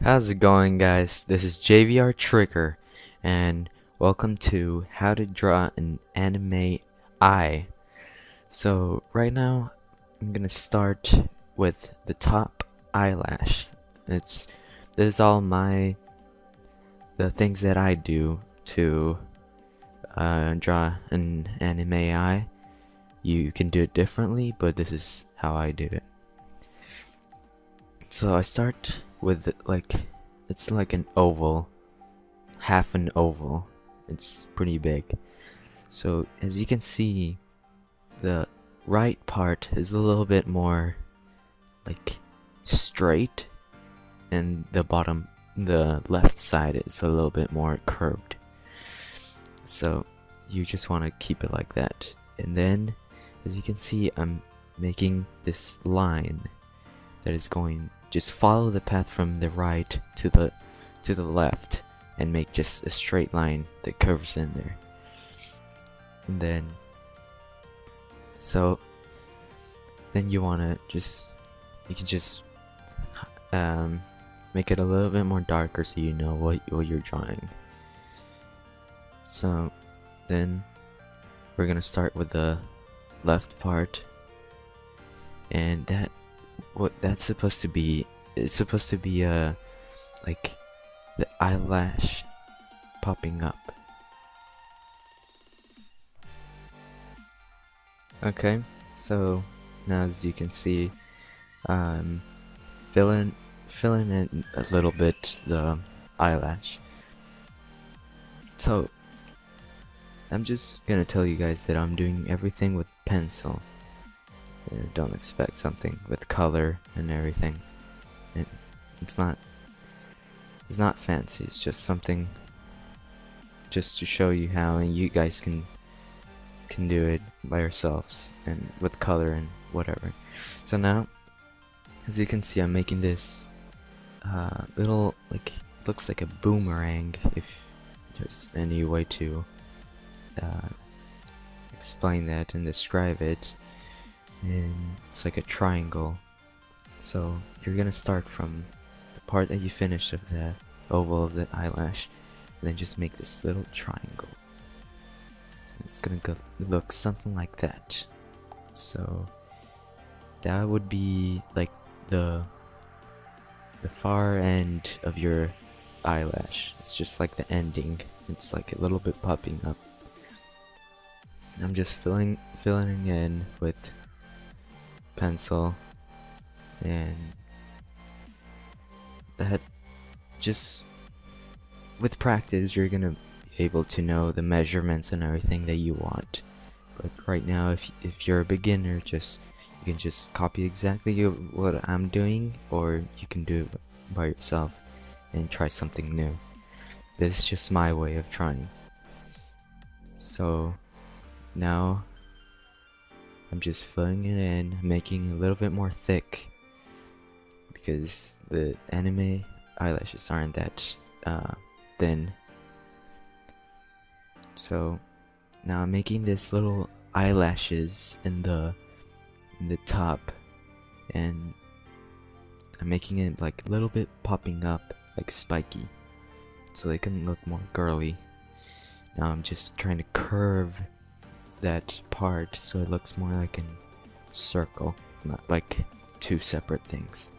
How's it going, guys? This is JVR Trigger, and welcome to How to Draw an Anime Eye. So right now, I'm gonna start with the top eyelash. This is all the things that I do to draw an anime eye. You can do it differently, but this is how I do it. So I start with it's like an oval, half an oval. It's pretty big. So as you can see, the right part is a little bit more like straight, and the left side is a little bit more curved. So you just want to keep it like that. And then as you can see, I'm making this line that is going, just follow the path from the right to the left and make just a straight line that curves in there. And then you wanna you can just make it a little bit more darker so you know what you're drawing. So then we're gonna start with the left part, and what that's supposed to be, it's supposed to be like the eyelash popping up. Okay, so now as you can see, filling in a little bit the eyelash. So I'm just gonna tell you guys that I'm doing everything with pencil. Don't expect something with color and everything. It's not fancy. It's just something just to show you how, and you guys can do it by yourselves and with color and whatever. So now, as you can see, I'm making this little, like, looks like a boomerang, if there's any way to explain that and describe it. And it's like a triangle. So you're gonna start from the part that you finished of the oval of the eyelash, and then just make this little triangle. It's gonna look something like that. So that would be like the far end of your eyelash. It's just like the ending. It's like a little bit popping up. I'm just filling in with pencil, and that, just with practice you're gonna be able to know the measurements and everything that you want. But right now, if you're a beginner, you can just copy exactly what I'm doing, or you can do it by yourself and try something new. This is just my way of trying. So now I'm just filling it in, making it a little bit more thick, because the anime eyelashes aren't that thin. So now I'm making this little eyelashes in the top, and I'm making it like a little bit popping up, like spiky, so they can look more girly. Now I'm just trying to curve that part so it looks more like a circle, not like two separate things.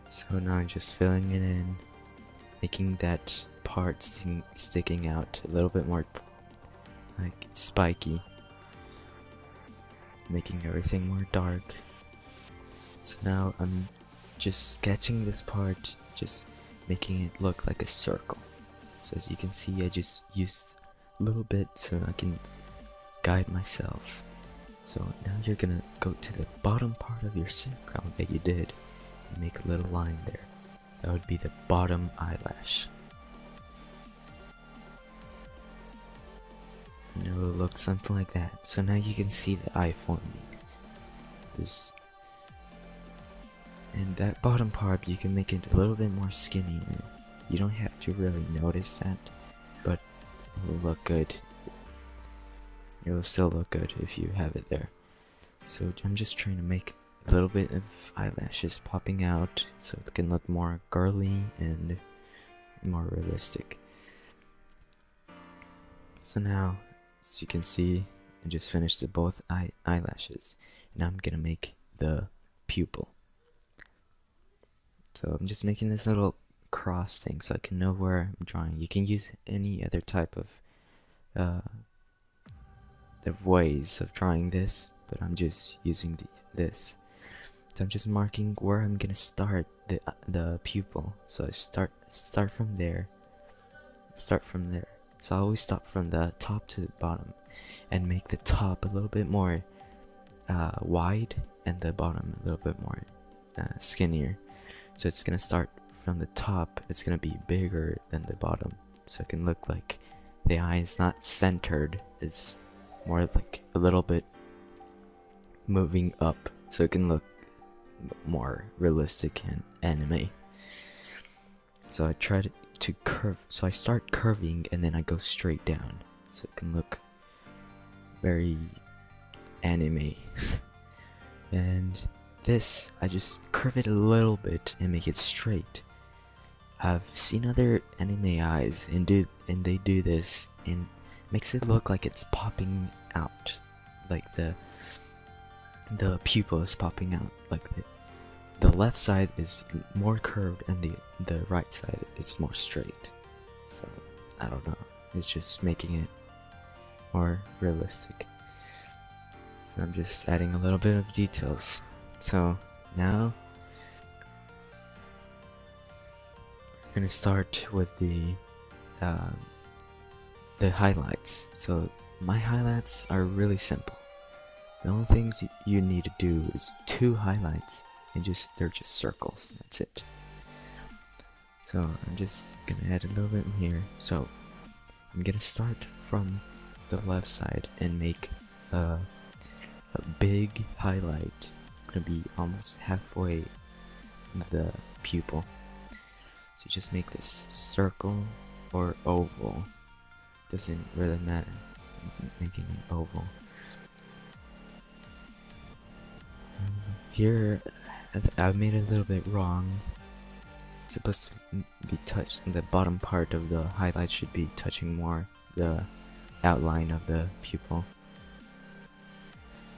So now I'm just filling it in, making that part sticking out a little bit more like spiky, making everything more dark. So now I'm just sketching this part, just making it look like a circle. So as you can see, I just used a little bit so I can guide myself. So now you're gonna go to the bottom part of your circle that you did and make a little line there. That would be the bottom eyelash. And it will look something like that. So now you can see the eye forming. And that bottom part, you can make it a little bit more skinny. You don't have to really notice that, but it will look good. It will still look good if you have it there. So I'm just trying to make a little bit of eyelashes popping out so it can look more girly and more realistic. So now, as you can see, I just finished the both eyelashes. Now I'm gonna make the pupil. So I'm just making this little cross thing so I can know where I'm drawing. You can use any other type of ways of drawing this, but I'm just using this. So I'm just marking where I'm gonna start the pupil. So I start from there. Start from there. So I always start from the top to the bottom, and make the top a little bit more wide, and the bottom a little bit more skinnier. So it's gonna start from the top. It's gonna be bigger than the bottom, so it can look like the eye is not centered. It's more like a little bit moving up, so it can look more realistic and anime. So I try to curve. So I start curving and then I go straight down, so it can look very anime. And this, I just curve it a little bit and make it straight. I've seen other anime eyes and they do this and makes it look like it's popping out, like the pupil is popping out. Like the left side is more curved and the right side is more straight. So I don't know, it's just making it more realistic. So I'm just adding a little bit of details. So now we're gonna start with the highlights. So my highlights are really simple. The only things you need to do is 2 highlights, and they're just circles. That's it. So I'm just gonna add a little bit here. So I'm gonna start from the left side and make a big highlight. It's gonna be almost halfway in the pupil. So just make this circle or oval. Doesn't really matter. I'm making an oval. Here, I made it a little bit wrong. It's supposed to be touched. The bottom part of the highlight should be touching more the outline of the pupil.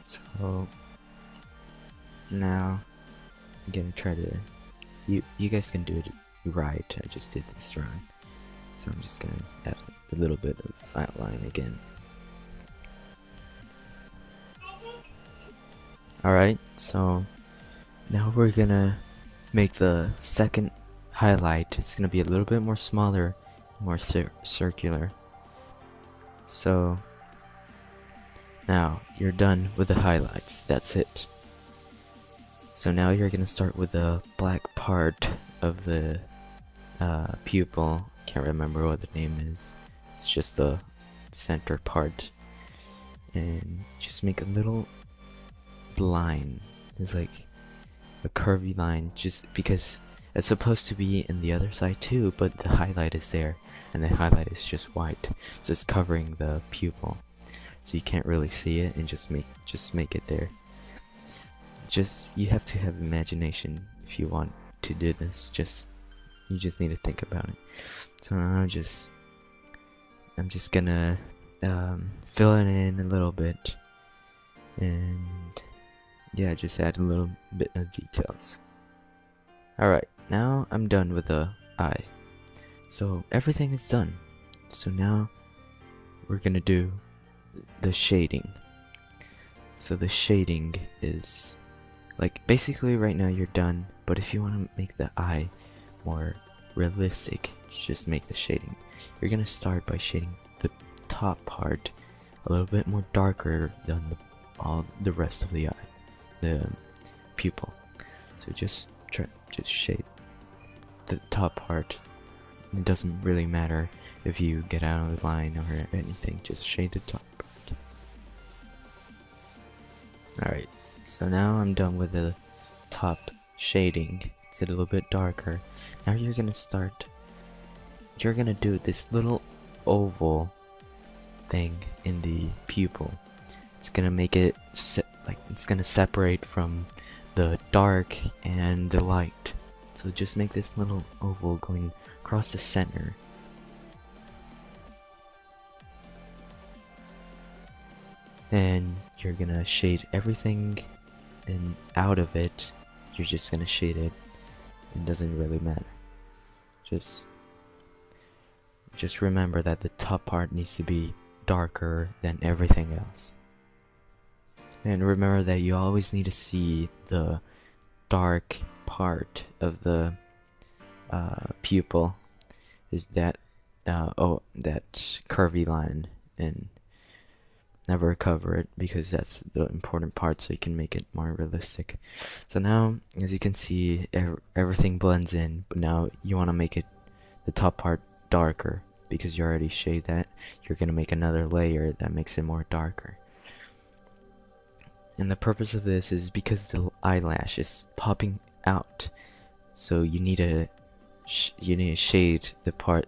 So now I'm gonna try to. You guys can do it right. I just did this wrong. So I'm just gonna add a little bit of outline again. Alright, so now we're gonna make the second highlight. It's gonna be a little bit more smaller, more circular. So now you're done with the highlights. That's it. So now you're gonna start with the black part of the pupil. Can't remember what the name is. It's just the center part, and just make a little line. It's like a curvy line, just because it's supposed to be in the other side too, but the highlight is there, and the highlight is just white, so it's covering the pupil, so you can't really see it, and just make it there. You have to have imagination if you want to do this. You just need to think about it. So I'm just gonna fill it in a little bit, and yeah, just add a little bit of details. Alright, now I'm done with the eye. So everything is done. So now we're gonna do the shading. So the shading is like, basically right now you're done, but if you want to make the eye more realistic, just make the shading. You're gonna start by shading the top part a little bit more darker than all the rest of the eye, the pupil. So just shade the top part. It doesn't really matter if you get out of the line or anything, just shade the top part. Alright, so now I'm done with the top shading. It's a little bit darker. Now you're gonna do this little oval thing in the pupil. It's gonna make it it's gonna separate from the dark and the light. So just make this little oval going across the center. And you're gonna shade everything, and out of it, you're just gonna shade it. It doesn't really matter. Just remember that the top part needs to be darker than everything else. And remember that you always need to see the dark part of the pupil, is that that curvy line, and never cover it, because that's the important part, so you can make it more realistic. So now, as you can see, everything blends in, but now you want to make it, the top part, darker, because you already shaded that. You're gonna make another layer that makes it more darker. And the purpose of this is because the eyelash is popping out, so you need to shade the part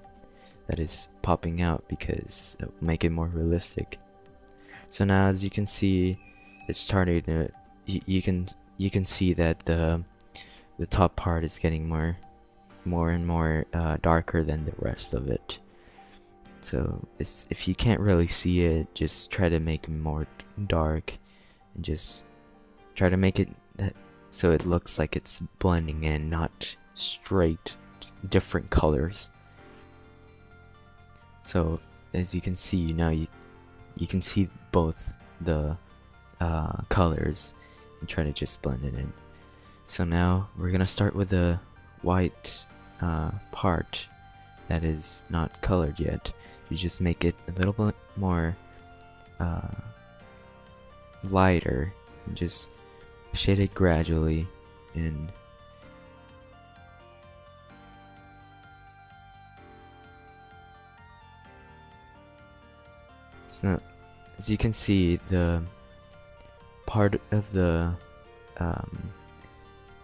that is popping out, because it will make it more realistic. So now, as you can see, it's starting to, you can see that the top part is getting more and more darker than the rest of it. So if you can't really see it, just try to make it more dark, and just try to make it so it looks like it's blending in, not straight different colors. So as you can see now, you can see both the colors, and try to just blend it in. So now we're gonna start with the white part that is not colored yet. You just make it a little bit more lighter, and just shade it gradually, and so as you can see, the part of the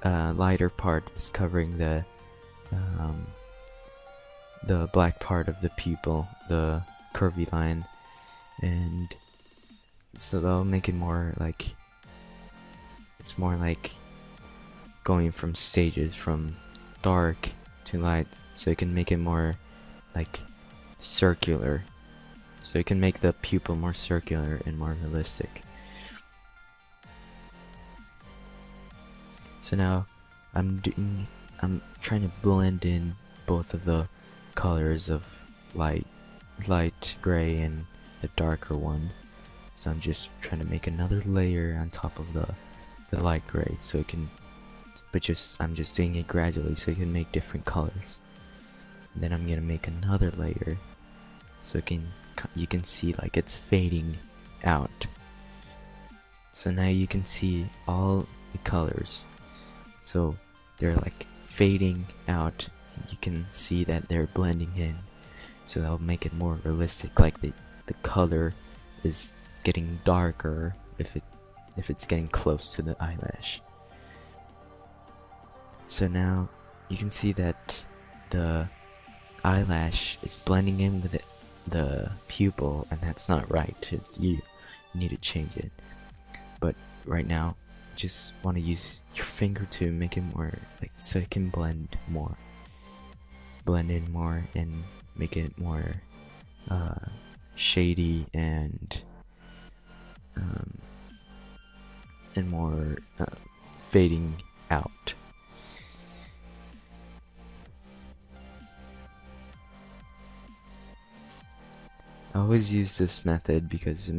lighter part is covering the black part of the pupil, the curvy line, and so that'll make it more like, it's more like going from stages from dark to light, so you can make it more like circular, so you can make the pupil more circular and more realistic. So now I'm trying to blend in both of the colors of light gray and the darker one. So I'm just trying to make another layer on top of the light gray, so it can, I'm just doing it gradually so you can make different colors. And then I'm gonna make another layer, so you can see like it's fading out. So now you can see all the colors, so they're like fading out. You can see that they're blending in, so that'll make it more realistic, like the color is getting darker if it's getting close to the eyelash. So now you can see that the eyelash is blending in with the pupil, and that's not right. You need to change it. But right now, just want to use your finger to make it more like, so it can blend in more and make it more shady and more fading out. I always use this method because it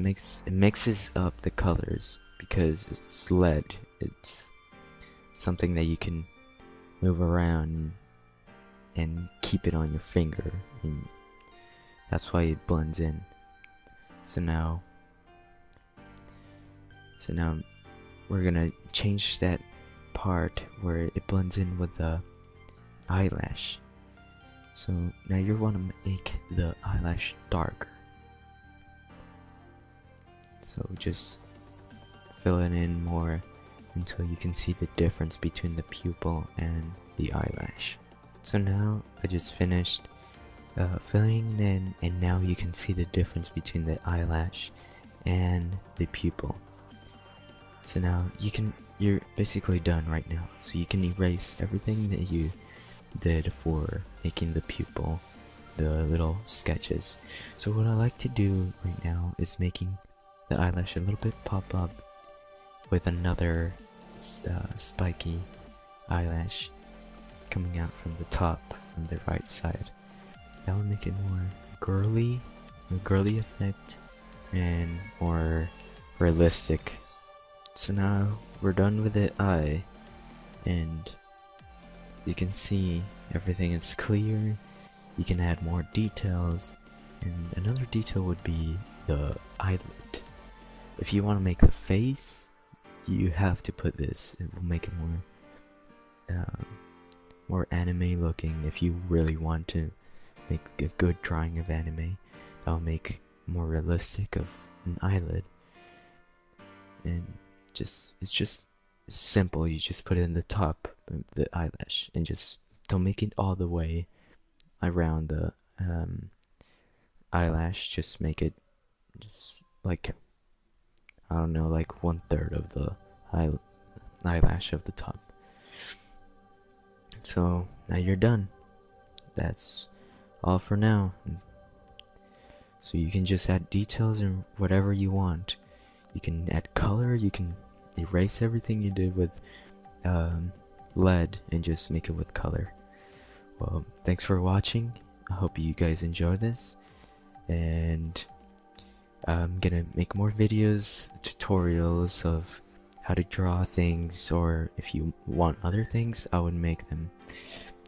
mixes up the colors, because it's lead. It's something that you can move around and keep it on your finger, and that's why it blends in. So now we're gonna change that part where it blends in with the eyelash. So now you want to make the eyelash darker, so just fill it in more until you can see the difference between the pupil and the eyelash. So now I just finished filling it in, and now you can see the difference between the eyelash and the pupil. So now you're basically done right now. So you can erase everything that you did for making the pupil, the little sketches. So what I like to do right now is making the eyelash a little bit pop up with another spiky eyelash coming out from the top on the right side. That would make it more girly, a girly effect, and more realistic. So now we're done with the eye, and as you can see, everything is clear. You can add more details, and another detail would be the eyelid. If you want to make the face, you have to put this. It will make it more anime looking. If you really want to make a good drawing of anime, that'll make more realistic of an eyelid. And it's just simple. You just put it in the top of the eyelash, and just don't make it all the way around the eyelash. Just make it just like, I don't know, like 1/3 of the eyelash of the top. So now you're done. That's all for now. So you can just add details and whatever you want. You can add color, you can erase everything you did with lead and just make it with color. Well, thanks for watching. I hope you guys enjoy this, and I'm gonna make more videos, tutorials of how to draw things, or if you want other things, I would make them.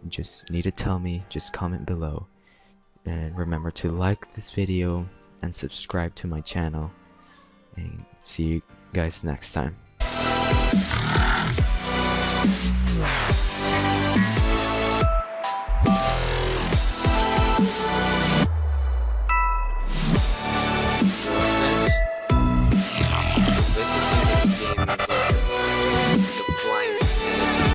You just need to tell me, just comment below. And remember to like this video and subscribe to my channel. And see you guys next time.